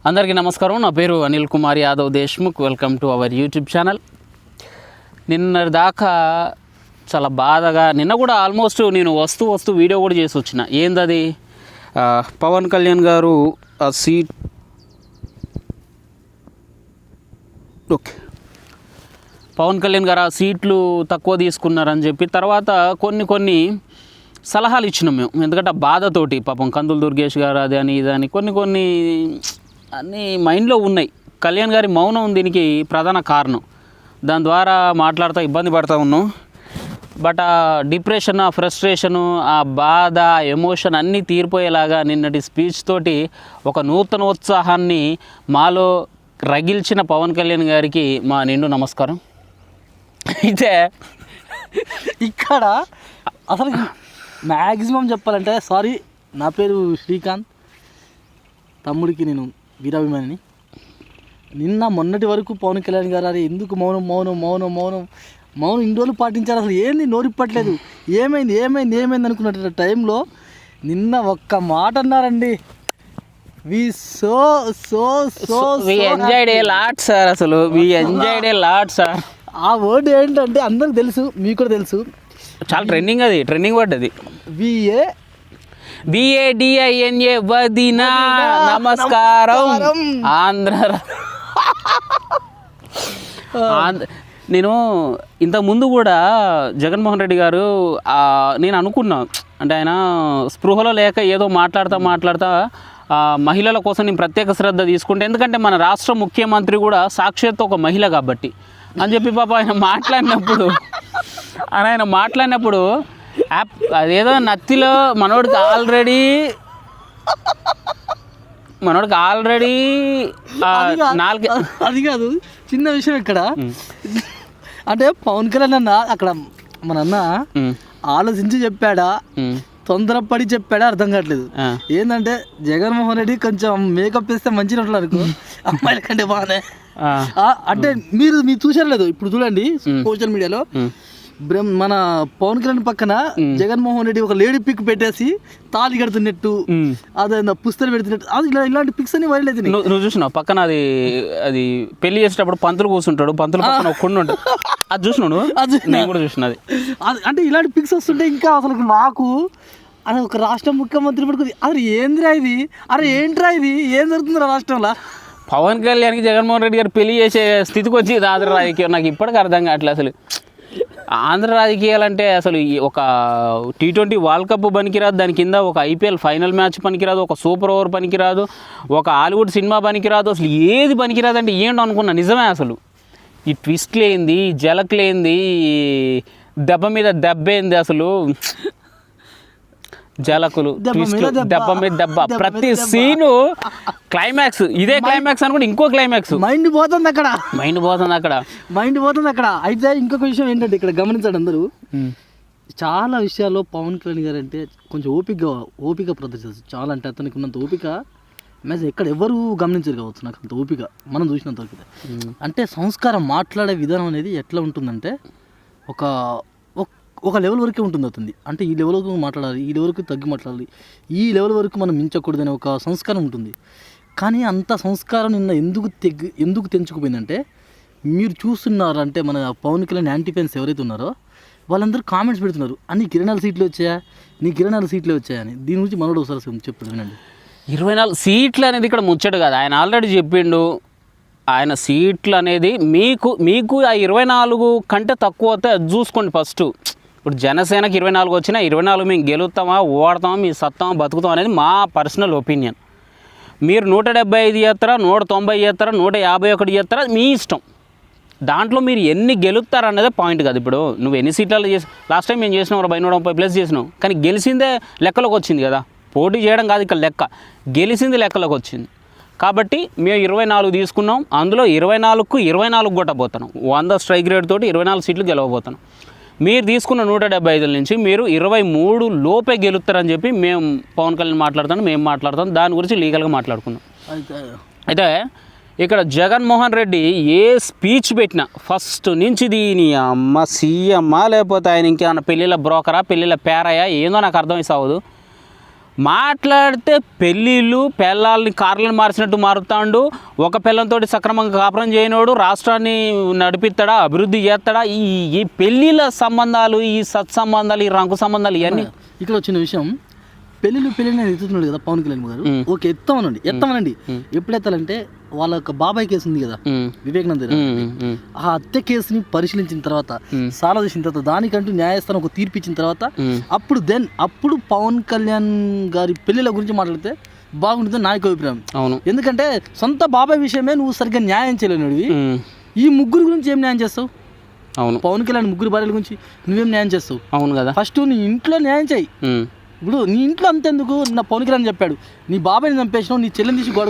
అందరికీ నమస్కారం. నా పేరు Anil Kumar Yadav Deshmukh. Welcome to our YouTube channel. నిన్న దాకా చాలా బాధగా, నిన్న కూడా ఆల్మోస్ట్ నేను వస్తూ వీడియో కూడా చేసి వచ్చిన. ఏందది, పవన్ కళ్యాణ్ గారు ఆ సీట్ పవన్ కళ్యాణ్ గారు ఆ సీట్లు తక్కువ తీసుకున్నారని చెప్పి తర్వాత కొన్ని సలహాలు ఇచ్చినాం మేము. ఎందుకంటే ఆ బాధతోటి పాపం కందులు దుర్గేష్ గారు అది అని ఇది అని కొన్ని అన్నీ మైండ్లో ఉన్నాయి. కళ్యాణ్ గారి మౌనం దీనికి ప్రధాన కారణం. దాని ద్వారా మాట్లాడుతూ ఇబ్బంది పడుతూ ఉన్నాం. బట్ ఆ డిప్రెషన్, ఆ ఫ్రస్ట్రేషను, ఆ బాధ, ఎమోషన్ అన్నీ తీరిపోయేలాగా నిన్నటి స్పీచ్ తోటి ఒక నూతనోత్సాహాన్ని మాలో రగిల్చిన పవన్ కళ్యాణ్ గారికి మా నిండు నమస్కారం. అయితే ఇక్కడ అసలు మ్యాక్సిమం చెప్పాలంటే, సారీ, నా పేరు శ్రీకాంత్, తమ్ముడికి నేను వీరాభిమానిని. నిన్న మొన్నటి వరకు పవన్ కళ్యాణ్ గారు అరే ఎందుకు మౌనం ఇన్ని రోజులు పాటించారు, అసలు ఏంది నోరిప్పట్లేదు, ఏమైంది అనుకున్న టైంలో నిన్న ఒక్క మాట అన్నారండి. We enjoyed a lot sir. అసలు we enjoyed a lot sir. ఆ వర్డ్ ఏంటంటే అందరికి తెలుసు, మీకు కూడా తెలుసు, చాలా ట్రెండింగ్ వర్డ్ అది. BADINA వదినా నమస్కారం. నేను ఇంతకుముందు కూడా జగన్మోహన్ రెడ్డి గారు నేను అనుకున్నా, అంటే ఆయన స్పృహలో లేక ఏదో మాట్లాడుతా మహిళల కోసం నేను ప్రత్యేక శ్రద్ధ తీసుకుంటే, ఎందుకంటే మన రాష్ట్ర ముఖ్యమంత్రి కూడా సాక్షాత్ ఒక మహిళ కాబట్టి అని చెప్పి పాప ఆయన మాట్లాడినప్పుడు అదేదో నత్తిలో మనోడికి ఆల్రెడీ అది కాదు చిన్న విషయం ఇక్కడ. అంటే పవన్ కళ్యాణ్ అన్న అక్కడ మన అన్న ఆలోచించి చెప్పాడా, తొందరపడి చెప్పాడా అర్థం కావట్లేదు. ఏంటంటే జగన్మోహన్ రెడ్డి కొంచెం మేకప్ వేస్తే మంచిగా ఉంటుంది అనుకో, అమ్మాయిల కంటే బాగానే. అంటే మీరు చూసారు లేదు, ఇప్పుడు చూడండి సోషల్ మీడియాలో మన పవన్ కళ్యాణ్ పక్కన జగన్మోహన్ రెడ్డి ఒక లేడీ పిక్ పెట్టేసి తాళి కడుతున్నట్టు, అదే పుస్తలు పెడుతున్నట్టు, అది ఇలాంటి పిక్స్ అన్ని వైరల్ అవుతున్నాయి. నువ్వు చూసినావు పక్కన అది పెళ్లి చేసేటప్పుడు పంతులు కూర్చుంటాడు, పంతులు పక్కన ఒక కొండ ఉంటుంది, అది చూసినాడు, నేను కూడా చూసినది. అంటే ఇలాంటి పిక్స్ వస్తుంటే ఇంకా అసలు నాకు అది ఒక రాష్ట్ర ముఖ్యమంత్రి పడుకుంది, అరే ఏంద్రా ఇది, ఏం జరుగుతుంది రాష్ట్రంలో. పవన్ కళ్యాణ్కి జగన్మోహన్ రెడ్డి గారు పెళ్లి చేసే స్థితికి వచ్చి ఆంధ్ర రాజకీయం నాకు ఇప్పటికీ అర్థం కావట్లేదు. అసలు ఆంధ్ర రాజకీయాలంటే అసలు ఒక T20 వరల్డ్ కప్ పనికిరాదు, దాని కింద ఒక IPL ఫైనల్ మ్యాచ్ పనికిరాదు, ఒక సూపర్ ఓవర్ పనికిరాదు, ఒక హాలీవుడ్ సినిమా పనికిరాదు, అసలు ఏది పనికిరాదు. అంటే ఏంటో అనుకున్నా, నిజమే. అసలు ఈ ట్విస్ట్లేంది, జలక్లేంది, దెబ్బ మీద దెబ్బేంది, అసలు జలకులు, దెబ్బ మీద దెబ్బ, ప్రతి సీను క్లైమాక్స్, ఇదే క్లైమాక్స్ అనుకుంటే ఇంకో క్లైమాక్స్, మైండ్ పోతుంది అక్కడ. అయితే ఇంకొక విషయం ఏంటంటే ఇక్కడ గమనించండి అందరూ, చాలా విషయాల్లో పవన్ కళ్యాణ్ గారు అంటే కొంచెం ఓపిక ప్రదర్శిస్తారు. చాలా అంటే అతనికి ఉన్నంత ఓపిక ఎక్కడ ఎవరు గమనించరు కావచ్చు, నాకు అంత ఓపిక మనం చూసినంత ఓపిక. అంటే సంస్కారం, మాట్లాడే విధానం అనేది ఎట్లా ఉంటుందంటే ఒక లెవెల్ వరకే ఉంటుంది అవుతుంది. అంటే ఈ లెవెల్ వరకు మాట్లాడాలి, ఈ లెవెల్ వరకు తగ్గి మాట్లాడాలి, ఈ లెవెల్ వరకు మనం మించకూడదనే ఒక సంస్కారం ఉంటుంది. కానీ అంత సంస్కారం నిన్న ఎందుకు తెంచుకుపోయిందంటే, మీరు చూస్తున్నారు అంటే మన పవన్ కళ్యాణ్ యాంటీ ఫ్యాన్స్ ఎవరైతే ఉన్నారో వాళ్ళందరూ కామెంట్స్ పెడుతున్నారు, నీకు 24 సీట్లు వచ్చాయని. దీని గురించి మనోడు ఒకసారి చెప్తాడు వినండి. 24 సీట్లు అనేది ఇక్కడ ముచ్చడు కాదు, ఆయన ఆల్రెడీ చెప్పిండు. ఆయన సీట్లు అనేది మీకు ఆ 24 కంటే తక్కువ వస్తే అది చూసుకోండి ఫస్ట్. ఇప్పుడు జనసేనకి 24 వచ్చినా 24 మేము గెలుస్తామా, ఓడతామా, మీ సత్తామా, బతుకుతాం అనేది మా పర్సనల్ ఒపీనియన్. మీరు 175 చేస్తారా, 190 చేస్తారా, 151 చేస్తారా, మీ ఇష్టం. దాంట్లో మీరు ఎన్ని గెలుస్తారా అనేది పాయింట్ కాదు. ఇప్పుడు నువ్వు ఎన్ని సీట్లలో లాస్ట్ టైం మేము చేసినావు 130+ చేసినావు, కానీ గెలిచిందే లెక్కలోకి వచ్చింది కదా. పోటీ చేయడం కాదు ఇక్కడ లెక్క, గెలిచింది లెక్కలోకి వచ్చింది. కాబట్టి మేము 24 తీసుకున్నాం, అందులో 24కు 24 కొట్టబోతున్నాం. 100 స్ట్రైక్ రేట్ తోటి 24 సీట్లు గెలవబోతున్నాం. మీరు తీసుకున్న 175 నుంచి మీరు 23 లోపే గెలుస్తారని చెప్పి మేము పవన్ కళ్యాణ్ మాట్లాడతాం. దాని గురించి లీగల్గా మాట్లాడుకున్నాం. అయితే ఇక్కడ జగన్మోహన్ రెడ్డి ఏ స్పీచ్ పెట్టినా ఫస్ట్ నుంచి దీని అమ్మ సీఎమ్మా లేకపోతే ఆయన ఇంకేమన్నా పెళ్ళిళ్ళ బ్రోకరా, పెళ్ళిళ్ళ పేరయ్యా, ఏందో నాకు అర్థం సావదు. మాట్లాడితే పెళ్ళిళ్ళు పెళ్ళాలని కార్లను మార్చినట్టు మారుతాడు. ఒక పిల్లంతో సక్రమంగా కాపురం చేయనోడు రాష్ట్రాన్ని నడిపిస్తాడా, అభివృద్ధి చేస్తాడా? ఈ పెళ్ళిళ్ళ సంబంధాలు, ఈ సత్సంబంధాలు, ఈ రంకు సంబంధాలు ఇవన్నీ ఇక్కడ వచ్చిన విషయం. పెళ్ళిళ్ళు నేను ఎత్తుతున్నాడు కదా పవన్ కళ్యాణ్ గారు. ఓకే, ఎత్తామనండి. ఎప్పుడు ఎత్తాలంటే వాళ్ళ యొక్క బాబాయ్ కేసు ఉంది కదా వివేకానంద, ఆ హత్య కేసుని పరిశీలించిన తర్వాత, సాల్వ్ చేసిన తర్వాత, దానికంటూ న్యాయస్థానం ఒక తీర్పు ఇచ్చిన తర్వాత అప్పుడు పవన్ కళ్యాణ్ గారి పెళ్ళిళ్ళ గురించి మాట్లాడితే బాగుంటుందని నా యొక్క అభిప్రాయం. అవును, ఎందుకంటే సొంత బాబాయ్ విషయమే నువ్వు సరిగ్గా న్యాయం చేయలేనివి, ఈ ముగ్గురు గురించి ఏం న్యాయం చేస్తావు? అవును, పవన్ కళ్యాణ్ ముగ్గురు భార్యల గురించి నువ్వేం న్యాయం చేస్తావు? అవును కదా. ఫస్ట్ నీ ఇంట్లో న్యాయం చేయి. ఇప్పుడు నీ ఇంట్లో అంతెందుకు, నా పవన్ కళ్యాణ్ చెప్పాడు, నీ బాబాయ్ని చంపేసినావు, నీ చెల్లెని తీసి గోడ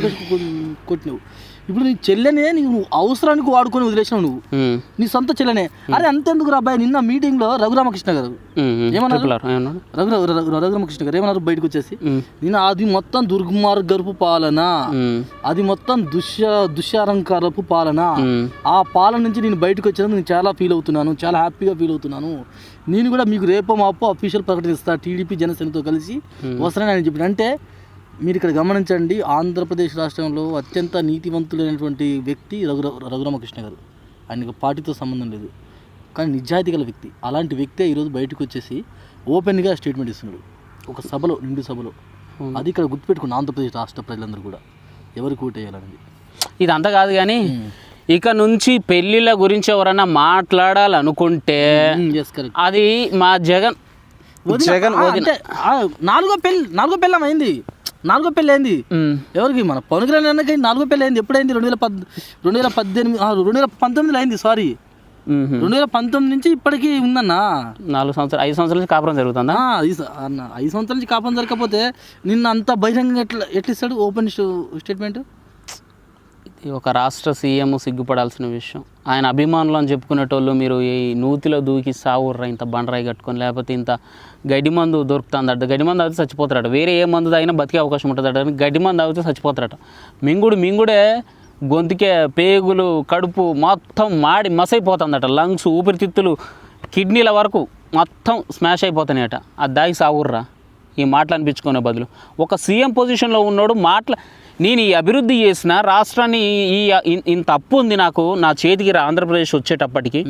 కొట్టినావు. ఇప్పుడు నీ చెల్లెనే నువ్వు అవసరానికి వాడుకొని వదిలేసినావు, నువ్వు నీ సొంత చెల్లెనే. అరే అంతెందుకు రా అబ్బాయి, నిన్న మీటింగ్లో రఘురామకృష్ణ గారు ఏమన్నారు, రఘురామకృష్ణ గారు ఏమన్నారు బయటకు వచ్చేసి, నేను అది మొత్తం దుర్మార్గపు పాలన, అది మొత్తం దుశ్యాలంకారపు పాలన, ఆ పాలన నుంచి నేను బయటకు వచ్చినందుకు నేను చాలా ఫీల్ అవుతున్నాను, చాలా హ్యాపీగా ఫీల్ అవుతున్నాను. నేను కూడా మీకు రేపో మాపో అఫీషియల్ ప్రకటిస్తా, టీడీపీ జనసేనతో కలిసి వస్తానని ఆయన చెప్పాడు. అంటే మీరు ఇక్కడ గమనించండి, ఆంధ్రప్రదేశ్ రాష్ట్రంలో అత్యంత నీతివంతులైనటువంటి వ్యక్తి రఘురామకృష్ణ గారు. ఆయనకు పార్టీతో సంబంధం లేదు, కానీ నిజాయితీ గల వ్యక్తి. అలాంటి వ్యక్తే ఈరోజు బయటకు వచ్చేసి ఓపెన్గా స్టేట్మెంట్ ఇస్తున్నాడు ఒక సభలో, నిండు సభలో. అది ఇక్కడ గుర్తుపెట్టుకున్న ఆంధ్రప్రదేశ్ రాష్ట్ర ప్రజలందరూ కూడా ఎవరికి ఓటు వేయాలనేది. ఇదంతా కాదు కానీ ఇక నుంచి పెళ్ళిళ్ళ గురించి ఎవరన్నా మాట్లాడాలనుకుంటే అది మా జగన్ నాలుగో పెళ్ళం అయింది, నాలుగో పెళ్ళి అయింది ఎవరికి, మన పవన్ కళ్యాణ్ అన్నకి నాలుగో పెళ్ళి అయింది. ఎప్పుడైంది? 2019లో అయింది. సారీ, 2019 నుంచి ఇప్పటికీ ఉందన్నా 5 సంవత్సరాల నుంచి కాపురం జరుగుతుందా? 5 సంవత్సరాల నుంచి కాపురం జరగకపోతే నిన్న అంత బహిరంగంగా ఎట్లిస్తాడు ఓపెన్ స్టేట్మెంట్? ఒక రాష్ట్ర సీఎం సిగ్గుపడాల్సిన విషయం. ఆయన అభిమానులు అని చెప్పుకునేటోళ్ళు మీరు ఈ నూతిలో దూకి సావుర్రా ఇంత బండరాయి కట్టుకొని, లేకపోతే ఇంత గడ్డి మందు దొరుకుతుందట, గడ్డి మందు తాగితే చచ్చిపోతారట, వేరే ఏ మందు తాగినా బతికే అవకాశం ఉంటుందట, గడ్డి మందు తాగితే చచ్చిపోతారట. మింగుడే గొంతుకే, పేగులు, కడుపు మొత్తం మాడి మసైపోతుందట, లంగ్స్, ఊపిరితిత్తులు, కిడ్నీల వరకు మొత్తం స్మాష్ అయిపోతున్నాయట. అది దాగి సావుర్రా ఈ మాటలు అనిపించుకునే బదులు. ఒక సీఎం పొజిషన్లో ఉన్నాడు నేను ఈ అభివృద్ధి చేసిన రాష్ట్రాన్ని, ఇంత అప్పు ఉంది నాకు నా చేతికి ఆంధ్రప్రదేశ్ వచ్చేటప్పటికి,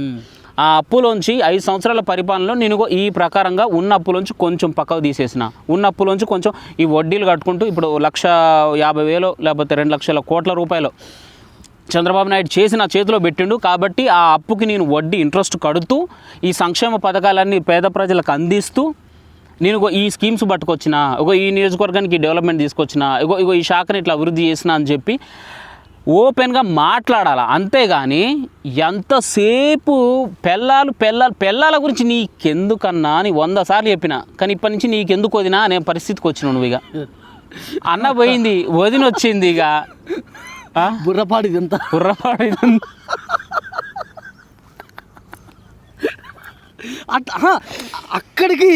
ఆ అప్పులోంచి 5 సంవత్సరాల పరిపాలనలో నేను ఈ ప్రకారంగా ఉన్న అప్పులోంచి కొంచెం పక్కకు తీసేసిన, ఉన్న అప్పులోంచి కొంచెం ఈ వడ్డీలు కట్టుకుంటూ ఇప్పుడు 1,50,000 లేకపోతే 2 లక్షల కోట్ల రూపాయలు చంద్రబాబు నాయుడు చేసి నా చేతిలో పెట్టిండు. కాబట్టి ఆ అప్పుకి నేను వడ్డీ ఇంట్రెస్ట్ కడుతూ ఈ సంక్షేమ పథకాలన్నీ పేద ప్రజలకు అందిస్తూ నేను ఈ స్కీమ్స్ పట్టుకొచ్చిన, ఈ నియోజకవర్గానికి డెవలప్మెంట్ తీసుకొచ్చిన, ఈ శాఖని ఇట్లా అభివృద్ధి చేసిన అని చెప్పి ఓపెన్గా మాట్లాడాలి. అంతేగాని ఎంతసేపు పెళ్ళాల గురించి నీకెందుకన్నా అని 100 సార్లు చెప్పిన, కానీ ఇప్పటి నుంచి నీకెందుకు వదినా అనే పరిస్థితికి వచ్చినావు నువ్వు. ఇక అన్న పోయింది, వదిన వచ్చింది, ఇక బుర్రపాడిదంతా అక్కడికి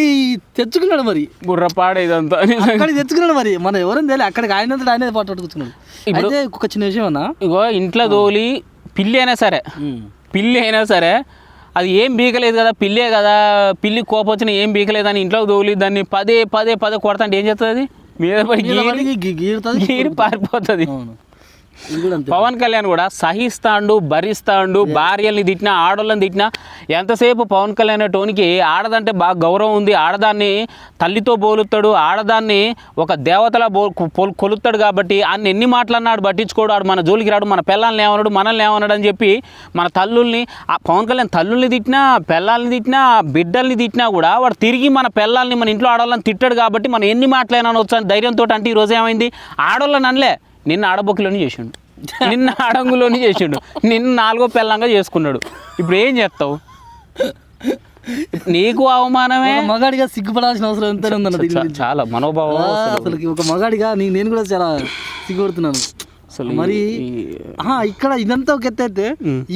తెచ్చుకున్నాడు మరి, బుర్రపాడేదంతా అక్కడికి తెచ్చుకున్నాడు మరి. మనం ఎవరైనా తెలియదు, అక్కడికి ఆయనే పట్టుకొచ్చుకున్నాడు. అయితే ఒక చిన్న విషయం అన్నా, ఇగో ఇంట్లో దోలి పిల్లి అయినా సరే అది ఏం బీకలేదు కదా, పిల్లే కదా, పిల్లి కోపం వచ్చిన ఏం బీకలేదని ఇంట్లో దోలి దాన్ని పదే కొడతా అంటే ఏం చేస్తుంది? అది మీద పడి గీరి పారిపోతుంది. పవన్ కళ్యాణ్ కూడా సహిస్తాడు, భరిస్తాడు, భార్యల్ని తిట్టినా, ఆడోళ్ళని తిట్టినా. ఎంతసేపు పవన్ కళ్యాణ్ టోనికి ఆడదంటే బాగా గౌరవం ఉంది, ఆడదాన్ని తల్లితో పోలుతాడు, ఆడదాన్ని ఒక దేవతలా కొలుస్తాడు. కాబట్టి ఆయన ఎన్ని మాట్లాడినాడు పట్టించుకోడు, ఆడు మన జోలికి రాడు, మన పిల్లల్ని ఏమన్నాడు, మనల్ని ఏమన్నాడు అని చెప్పి మన తల్లుల్ని, పవన్ కళ్యాణ్ తల్లుల్ని తిట్టినా, పిల్లల్ని తిట్టినా, బిడ్డల్ని తిట్టినా కూడా వాడు తిరిగి మన పిల్లల్ని, మన ఇంట్లో ఆడవాళ్ళని తిట్టాడు. కాబట్టి మనం ఎన్ని మాట్లాడినా వచ్చాను ధైర్యంతో. అంటే ఈరోజు ఏమైంది, ఆడోళ్ళని అనలే, నిన్న ఆడబొక్కిలోని చేసిండు, నిన్న ఆడంగులోని చేసిండు, నిన్న 4వ పెళ్ళంగా చేసుకున్నాడు. ఇప్పుడు ఏం చేస్తావు? నీకు అవమానమే. మగాడిగా సిగ్గుపడాల్సిన అవసరం ఎంత ఉందన్న, చాలా మనోభావం అసలు. ఒక మగాడిగా నేను కూడా చాలా సిగ్గుపడుతున్నాను అసలు. మరి ఇక్కడ ఇదంతా ఒక ఎత్తు అయితే,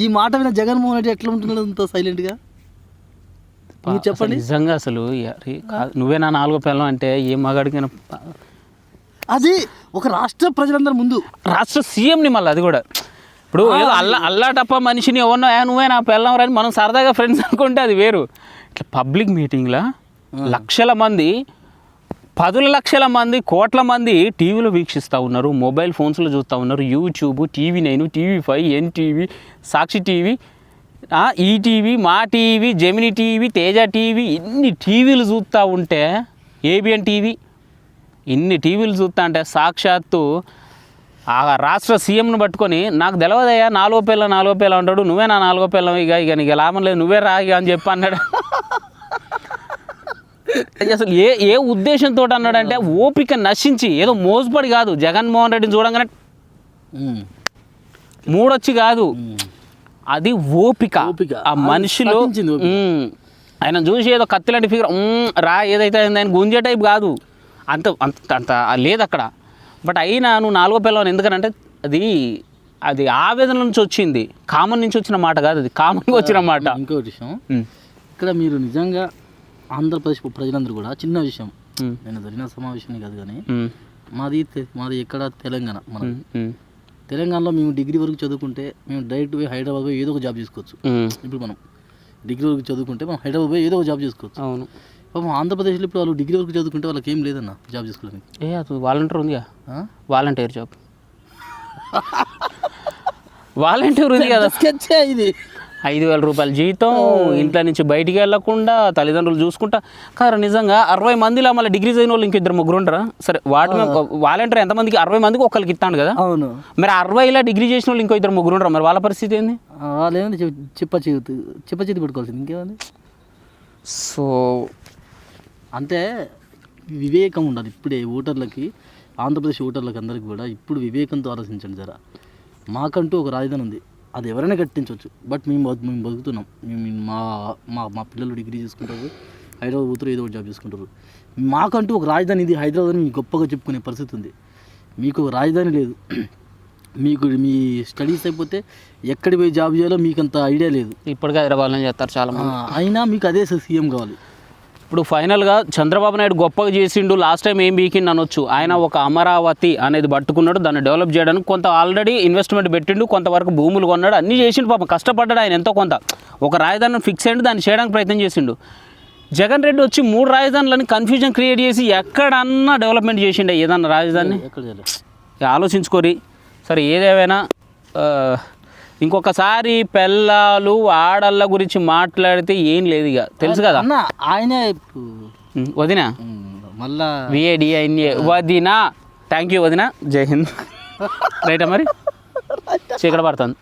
ఈ మాట విన జగన్మోహన్ రెడ్డి ఎట్లా ఉంటున్నాడు అంత సైలెంట్ గా? చెప్పండి నిజంగా. అసలు నువ్వే నా 4వ పెళ్ళం అంటే ఏ మగాడికైనా అది ఒక రాష్ట్ర ప్రజలందరి ముందు, రాష్ట్ర సీఎంని మళ్ళీ అది కూడా. ఇప్పుడు ఏదో అల్లాటప్ప మనిషిని ఎవరినో నువ్వే నా పెళ్ళం రాని మనం సరదాగా ఫ్రెండ్స్ అనుకుంటే అది వేరు. ఇట్లా పబ్లిక్ మీటింగ్లో లక్షల మంది 10 లక్షల మంది, కోట్ల మంది టీవీలో వీక్షిస్తూ ఉన్నారు, మొబైల్ ఫోన్స్లో చూస్తూ ఉన్నారు, యూట్యూబ్, TV9, TV5, NTV, సాక్షి టీవీ, ఈటీవీ, మా TV, Gemini TV, Teja TV, ఇన్ని టీవీలు చూస్తూ ఉంటే, ABN టీవీ, ఇన్ని టీవీలు చూస్తా అంటే సాక్షాత్తు ఆ రాష్ట్ర సీఎంను పట్టుకొని నాకు తెలియదయ్యా 4వ పిల్ల అంటాడు, నువ్వే నా 4వ పిల్లం, ఇక నీకు లాభం లేదు, నువ్వే రా ఇక అని చెప్పి అన్నాడు. అసలు ఏ ఉద్దేశంతో అన్నాడంటే ఓపిక నశించి, ఏదో మోసపడి కాదు, జగన్మోహన్ రెడ్డిని చూడంగానే మూడొచ్చి కాదు, అది ఓపిక ఆ మనిషిలో. ఆయన చూసి ఏదో కత్తిలాంటి ఫిగర్ రా ఏదైతే ఆయన గుంజే టైప్ కాదు, అంత అంత అంత లేదు అక్కడ. బట్ అయినా నువ్వు 4వ పిల్లవని ఎందుకనంటే అది ఆవేదన నుంచి వచ్చింది, కామన్ నుంచి వచ్చిన మాట కాదు, అది కామన్గా వచ్చిన మాట. ఇంకో విషయం, ఇక్కడ మీరు నిజంగా ఆంధ్రప్రదేశ్ ప్రజలందరూ కూడా చిన్న విషయం, నేను జరిగిన సమావేశం కాదు కానీ మాది ఎక్కడ తెలంగాణ. మనం తెలంగాణలో మేము డిగ్రీ వరకు చదువుకుంటే మేము డైరెక్ట్ పోయి హైదరాబాద్ పోయి ఏదో ఒక జాబ్ చేసుకోవచ్చు. ఇప్పుడు మనం డిగ్రీ వరకు చదువుకుంటే మనం హైదరాబాద్ పోయి ఏదో ఒక జాబ్ చేసుకోవచ్చు. అవును. పాపం ఆంధ్రప్రదేశ్లో ఇప్పుడు వాళ్ళు డిగ్రీ వరకు చదువుకుంటే వాళ్ళకి ఏం లేదన్న జాబ్ చేసుకోవడానికి. అది వాలంటీర్ ఉందిగా, వాలంటీర్ జాబ్ వాలంటీర్ ఉంది కదా, ఇది 5,000 రూపాయల జీతం, ఇంట్లో నుంచి బయటికి వెళ్ళకుండా తల్లిదండ్రులు చూసుకుంటా. కాదు నిజంగా 60 మందిలో మళ్ళీ డిగ్రీ చదివిన వాళ్ళు ఇంక 2-3 ఉంటారా? సరే వాటి వాలంటీర్ ఎంతమందికి? 60 మందికి ఒకరికి ఇస్తాను కదా. అవును. మరి 60లో డిగ్రీ చేసిన వాళ్ళు ఇంకో 2-3 ఉంటారా? మరి వాళ్ళ పరిస్థితి ఏంది? వాళ్ళు ఏమైనా చిప్ప చేతి పెట్టుకోవాల్సింది ఇంకేమంది. సో అంటే వివేకం ఉండాలి ఇప్పుడే ఓటర్లకి, ఆంధ్రప్రదేశ్ ఓటర్లకి అందరికీ కూడా ఇప్పుడు వివేకంతో ఆలోచించండి జరా. మాకంటూ ఒక రాజధాని ఉంది, అది ఎవరైనా కట్టించవచ్చు, బట్ మేము బతుకుతున్నాం. మా పిల్లలు డిగ్రీ చేసుకుంటారు, హైదరాబాద్ పోతారు, ఏదో ఒకటి జాబ్ చేసుకుంటారు. మాకంటూ ఒక రాజధాని ఇది హైదరాబాద్ అని గొప్పగా చెప్పుకునే పరిస్థితి ఉంది. మీకు ఒక రాజధాని లేదు, మీకు మీ స్టడీస్ అయిపోతే ఎక్కడికి పోయి జాబ్ చేయాలో మీకు అంత ఐడియా లేదు. ఇప్పటికే హైదరాబాద్లో చేస్తారు చాలామంది, అయినా మీకు అదే సీఎం కావాలి. ఇప్పుడు ఫైనల్గా చంద్రబాబు నాయుడు గొప్పగా చేసిండు, లాస్ట్ టైం ఏం బీకిండు అనొచ్చు. ఆయన ఒక అమరావతి అనేది పట్టుకున్నాడు, దాన్ని డెవలప్ చేయడానికి కొంత ఆల్రెడీ ఇన్వెస్ట్మెంట్ పెట్టిండు, కొంతవరకు భూములు కొన్నాడు, అన్నీ చేసిండు. పాపం కష్టపడ్డాడు ఆయన ఎంతో కొంత. ఒక రాజధానిని ఫిక్స్ అయ్యిండు, దాన్ని చేయడానికి ప్రయత్నం చేసిండు. జగన్ రెడ్డి వచ్చి 3 రాజధానులని కన్ఫ్యూజన్ క్రియేట్ చేసి ఎక్కడన్నా డెవలప్మెంట్ చేసిండే ఏదన్నా రాజధాని? ఆలోచించుకోరి. సరే ఏదేమైనా ఇంకొకసారి పిల్లలు ఆడళ్ళ గురించి మాట్లాడితే ఏం లేదు ఇక, తెలుసు కదా అన్న. ఆయనే వదినా మళ్ళా VADINA వదినా. థ్యాంక్ యూ వదినా, జై హింద్. రైటా మరి చీకట పడుతుంది.